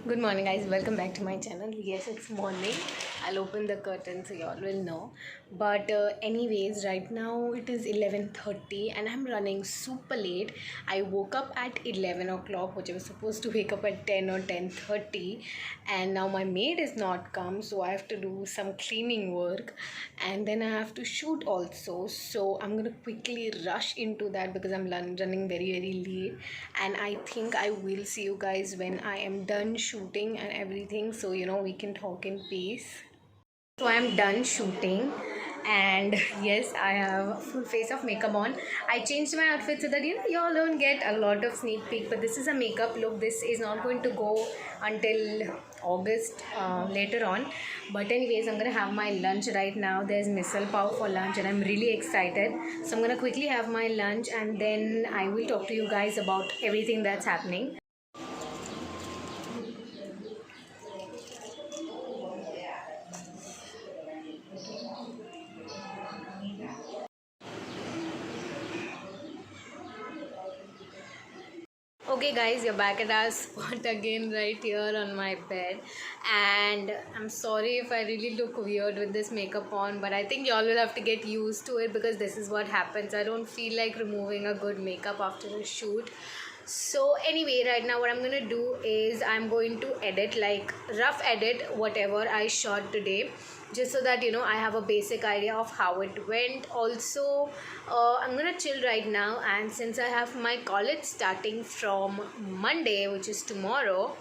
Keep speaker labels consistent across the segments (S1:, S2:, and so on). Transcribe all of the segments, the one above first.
S1: Good morning, guys. Welcome back to my channel. Yes, it's morning. I'll open the curtain so y'all will know. But anyways, right now it is 11:30 and I'm running super late. I woke up at 11 o'clock, which I was supposed to wake up at 10 or 10:30, and now my maid is not come, so I have to do some cleaning work, and then I have to shoot also. So I'm gonna quickly rush into that because I'm running very late, and I think I will see you guys when I am done shooting and everything, so we can talk in peace. So I am done shooting, and yes, I have a full face of makeup on. I changed my outfit so that y'all don't get a lot of sneak peek, but this is a makeup look. This is not going to go until August later on. But anyways, I'm gonna have my lunch right now. There's misal pav for lunch and I'm really excited. So I'm gonna quickly have my lunch and then I will talk to you guys about everything that's happening. Okay guys, you're back at our spot again right here on my bed, and I'm sorry if I really look weird with this makeup on, but I think y'all will have to get used to it because this is what happens. I don't feel like removing a good makeup after a shoot. So anyway, right now what I'm gonna do is I'm going to edit, like rough edit whatever I shot today, just so that I have a basic idea of how it went. Also, I'm gonna chill right now, and since I have my college starting from Monday, which is tomorrow.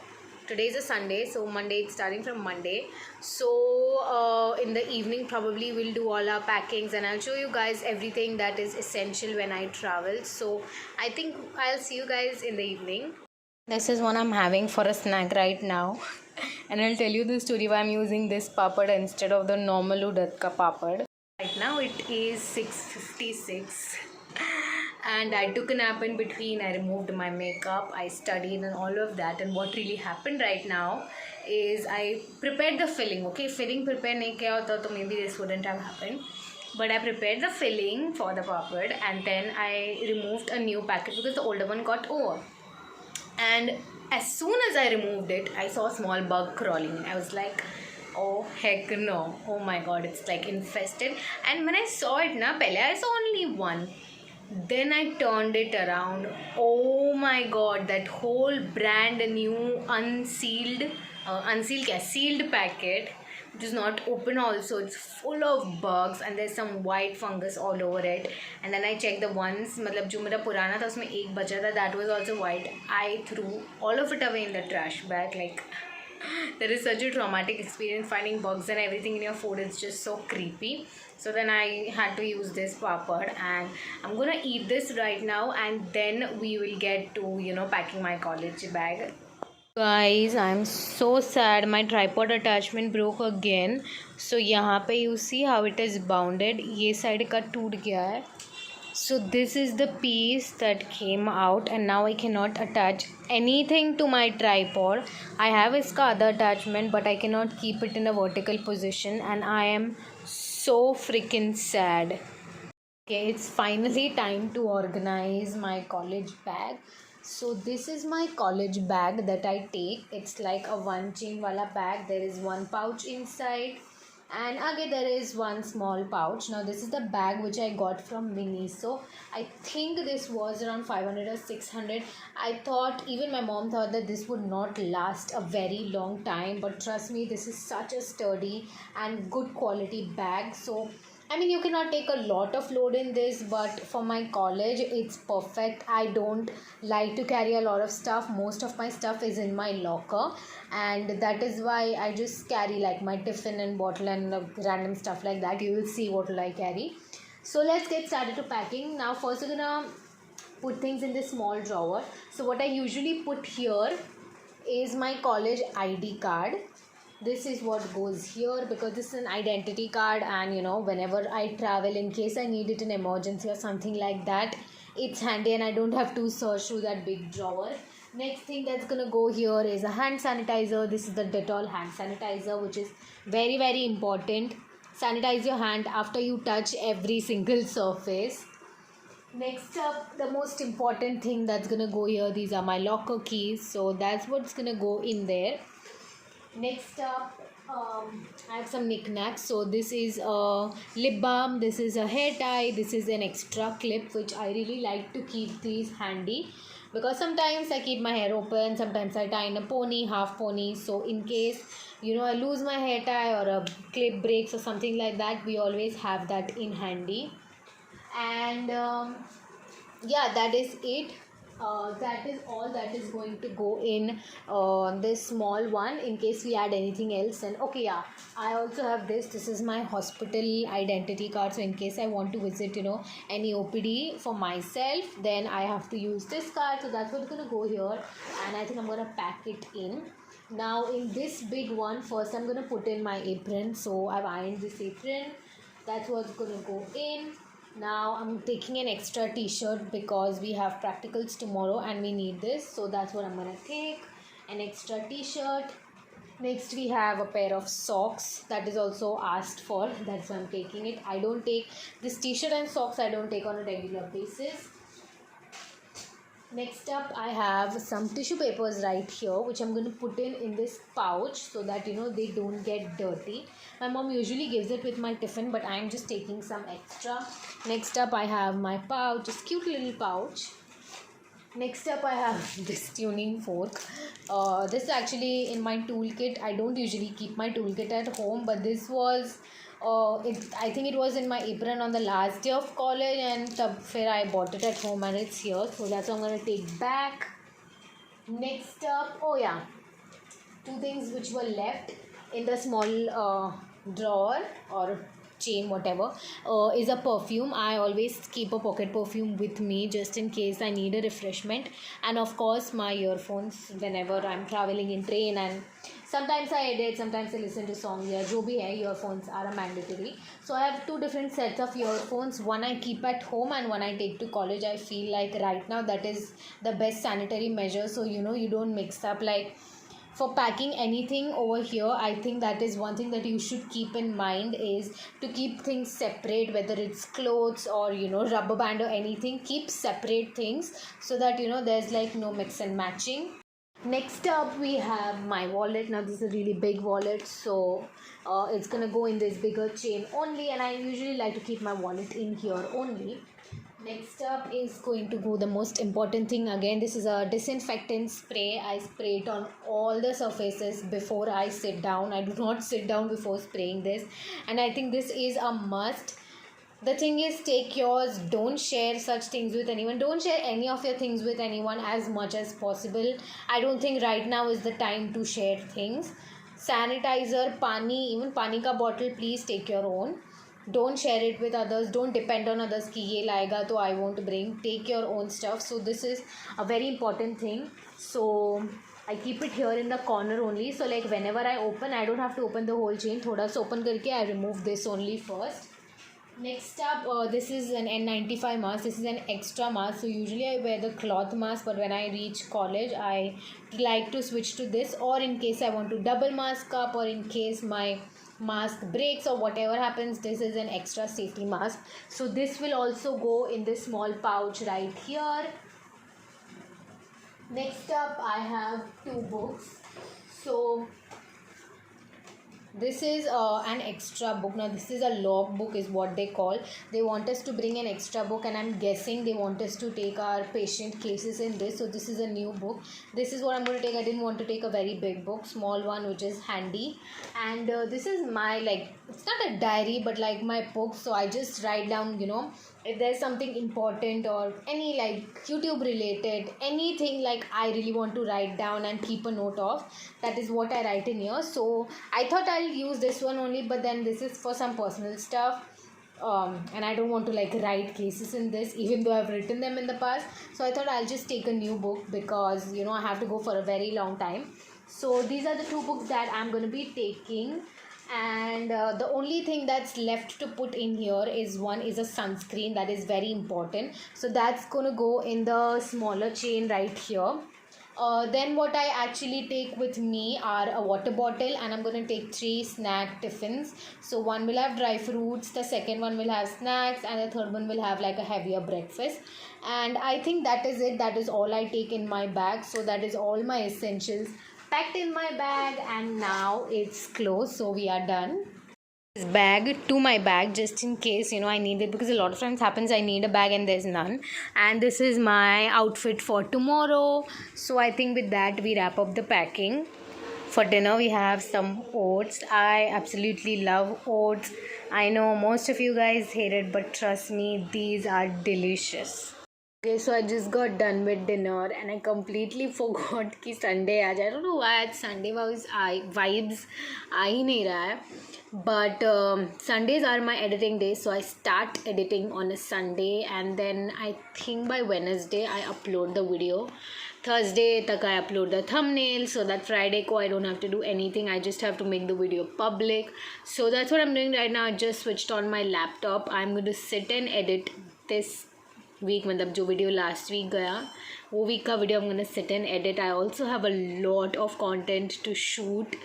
S1: Today is a Sunday, so Monday, it's starting from Monday. So in the evening probably we'll do all our packings and I'll show you guys everything that is essential when I travel. So I think I'll see you guys in the evening. This is what I'm having for a snack right now. And I'll tell you the story why I'm using this papad instead of the normal Udat ka papad. Right now it is 6:56 and I took a nap in between. I removed my makeup, I studied and all of that. And what really happened right now is I prepared the filling. Okay, filling prepare nahi kiya hota to maybe this wouldn't have happened. But I prepared the filling for the papad and then I removed a new packet because the older one got over. And as soon as I removed it, I saw a small bug crawling. I was like, oh heck no, oh my god, it's like infested. And when I saw it na, pehle I saw only one, then I turned it around. Oh my god, that whole brand new sealed packet, which is not open also, it's full of bugs and there's some white fungus all over it. And then I checked the ones, मतलब जो मेरा पुराना था उसमें एक बचा था, that was also white. I threw all of it away in the trash bag. Like, there is such a traumatic experience finding bugs and everything in your food. It's just so creepy. So then I had to use this papad and I'm gonna eat this right now and then we will get to packing my college bag. Guys, I'm so sad. My tripod attachment broke again. So यहाँ पे you see how it is bounded. ये side का टूट गया है. So this is the piece that came out and now I cannot attach anything to my tripod. I have iska other attachment but I cannot keep it in a vertical position and I am so freaking sad. Okay, it's finally time to organize my college bag. So this is my college bag that I take. It's like a one chain wala bag. There is one pouch inside and again there is one small pouch. Now this is the bag which I got from Miniso. I think this was around 500 or 600. I thought, even my mom thought, that this would not last a very long time, but trust me, this is such a sturdy and good quality bag. So I mean, you cannot take a lot of load in this, but for my college, it's perfect. I don't like to carry a lot of stuff. Most of my stuff is in my locker, and that is why I just carry like my tiffin and bottle and random stuff like that. You will see what will I carry. So let's get started to packing. Now, first we're gonna put things in this small drawer. So what I usually put here is my college ID card. This is what goes here because this is an identity card, and whenever I travel, in case I need it in emergency or something like that, it's handy and I don't have to search through that big drawer. Next thing that's gonna go here is a hand sanitizer. This is the Dettol hand sanitizer, which is very important. Sanitize your hand after you touch every single surface. Next up, the most important thing that's gonna go here, these are my locker keys, so that's what's gonna go in there. Next up, I have some knickknacks. So this is a lip balm, this is a hair tie, this is an extra clip which I really like to keep these handy because sometimes I keep my hair open, sometimes I tie in a pony, half pony. So in case I lose my hair tie or a clip breaks or something like that, we always have that in handy. And yeah, that is it. That is all that is going to go in this small one. In case we add anything else, and okay, yeah, I also have this is my hospital identity card. So in case I want to visit any OPD for myself, then I have to use this card. So that's what's going to go here, and I think I'm going to pack it in. Now in this big one, first I'm going to put in my apron. So I've ironed this apron. That's what's going to go in. Now I'm taking an extra t-shirt because we have practicals tomorrow and we need this. So that's what I'm going to take. An extra t-shirt. Next we have a pair of socks that is also asked for. That's why I'm taking it. I don't take this t-shirt and socks. I don't take on a regular basis. Next up, I have some tissue papers right here, which I'm going to put in this pouch so that they don't get dirty. My mom usually gives it with my tiffin, but I'm just taking some extra. Next up, I have my pouch, this cute little pouch. Next up, I have this tuning fork. This is actually in my toolkit. I don't usually keep my toolkit at home, but this was I think it was in my apron on the last day of college, and I bought it at home and it's here. So that's what I'm going to take back. Next up, oh yeah, two things which were left in the small drawer or chain, whatever, is a perfume. I always keep a pocket perfume with me just in case I need a refreshment, and of course my earphones whenever I'm traveling in train, and sometimes I edit, sometimes I listen to songs. Yeah, jo bhi hai, earphones are a mandatory. So I have two different sets of earphones. One I keep at home and one I take to college. I feel like right now that is the best sanitary measure. So you don't mix up like for packing anything over here. I think that is one thing that you should keep in mind, is to keep things separate, whether it's clothes or rubber band or anything. Keep separate things so that there's like no mix and matching. Next up we have my wallet. Now this is a really big wallet, so it's gonna go in this bigger chain only, and I usually like to keep my wallet in here only. Next up is going to go the most important thing again. This is a disinfectant spray. I spray it on all the surfaces before I sit down. I do not sit down before spraying this, and I think this is a must. The thing is, take yours. Don't share such things with anyone. Don't share any of your things with anyone as much as possible. I don't think right now is the time to share things. Sanitizer, pani, even pani ka bottle, please take your own. Don't share it with others. Don't depend on others ki ye laega to I won't bring. Take your own stuff. So this is a very important thing. So I keep it here in the corner only. So like whenever I open, I don't have to open the whole chain. Thoda sa open karke I remove this only first. Next up, this is an N95 mask. This is an extra mask. So usually I wear the cloth mask, but when I reach college, I like to switch to this, or in case I want to double mask up, or in case my mask breaks or whatever happens, this is an extra safety mask. So this will also go in this small pouch right here. Next up, I have two books. So this is an extra book. Now this is a log book is what they call. They want us to bring an extra book, and I'm guessing they want us to take our patient cases in this. So this is a new book. This is what I'm going to take. I didn't want to take a very big book, small one which is handy. And this is my, like, it's not a diary but like my book. So I just write down if there's something important or any like YouTube related, anything like I really want to write down and keep a note of, that is what I write in here. So I thought I'll use this one only, but then this is for some personal stuff, and I don't want to like write cases in this even though I've written them in the past. So I thought I'll just take a new book because I have to go for a very long time. So these are the two books that I'm going to be taking. And the only thing that's left to put in here is one is a sunscreen. That is very important. So that's going to go in the smaller chain right here. Then what I actually take with me are a water bottle, and I'm going to take 3 snack tiffins. So one will have dry fruits, the second one will have snacks, and the third one will have like a heavier breakfast. And I think that is it. That is all I take in my bag. So that is all my essentials packed in my bag and now it's closed, so we are done. This bag to my bag just in case I need it, because a lot of times happens I need a bag and there's none. And this is my outfit for tomorrow. So I think with that we wrap up the packing. For dinner we have some oats. I absolutely love oats. I know most of you guys hate it, but trust me, these are delicious. Okay, so I just got done with dinner and I completely forgot कि Sunday आज. I don't know why आज Sunday vibes आ ही नहीं रहा है. But Sundays are my editing days, so I start editing on a Sunday and then I think by Wednesday I upload the video. Thursday tak I upload the thumbnail, so that Friday ko I don't have to do anything. I just have to make the video public. So that's what I'm doing right now. I just switched on my laptop. I'm going to sit and edit this week, मतलब जो video last week गया वो week का video I'm gonna sit and edit. I also have a lot of content to shoot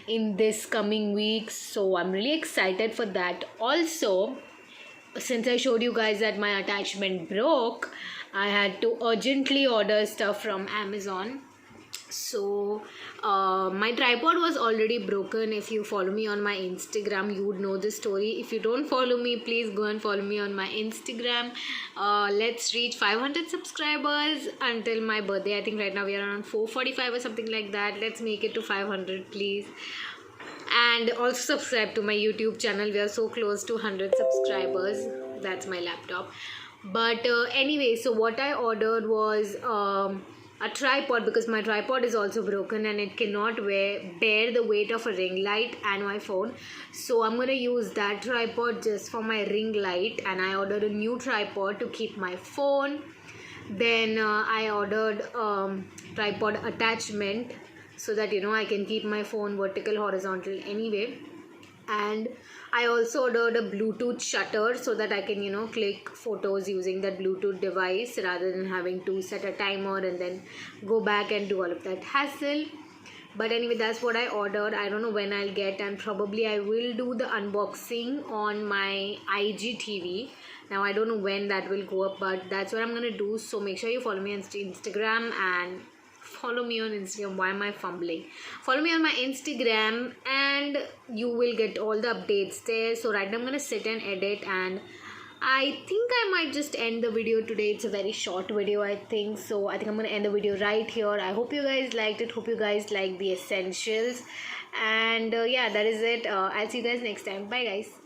S1: in this coming week, so I'm really excited for that. Also, since I showed you guys that my attachment broke, I had to urgently order stuff from Amazon. So my tripod was already broken. If you follow me on my Instagram, you would know the story. If you don't follow me, please go and follow me on my Instagram. Let's reach 500 subscribers until my birthday. I think right now we are around 445 or something like that. Let's make it to 500, please. And also subscribe to my YouTube channel. We are so close to 100 subscribers. That's my laptop. But anyway, so what I ordered was a tripod, because my tripod is also broken and it cannot bear the weight of a ring light and my phone. So I'm going to use that tripod just for my ring light, and I ordered a new tripod to keep my phone. Then I ordered tripod attachment so that I can keep my phone vertical, horizontal anyway. And I also ordered a Bluetooth shutter so that I can click photos using that Bluetooth device rather than having to set a timer and then go back and do all of that hassle. But anyway, that's what I ordered. I don't know when I'll get, and probably I will do the unboxing on my IGTV. Now I don't know when that will go up, but that's what I'm gonna do. So make sure you follow me on Instagram and follow me on Instagram. Why am I fumbling? Follow me on my Instagram and you will get all the updates there. So right now I'm gonna sit and edit, and I think I might just end the video today. It's a very short video, I think. So I think I'm gonna end the video right here. I hope you guys liked it. Hope you guys like the essentials. And yeah, that is it. I'll see you guys next time. Bye guys.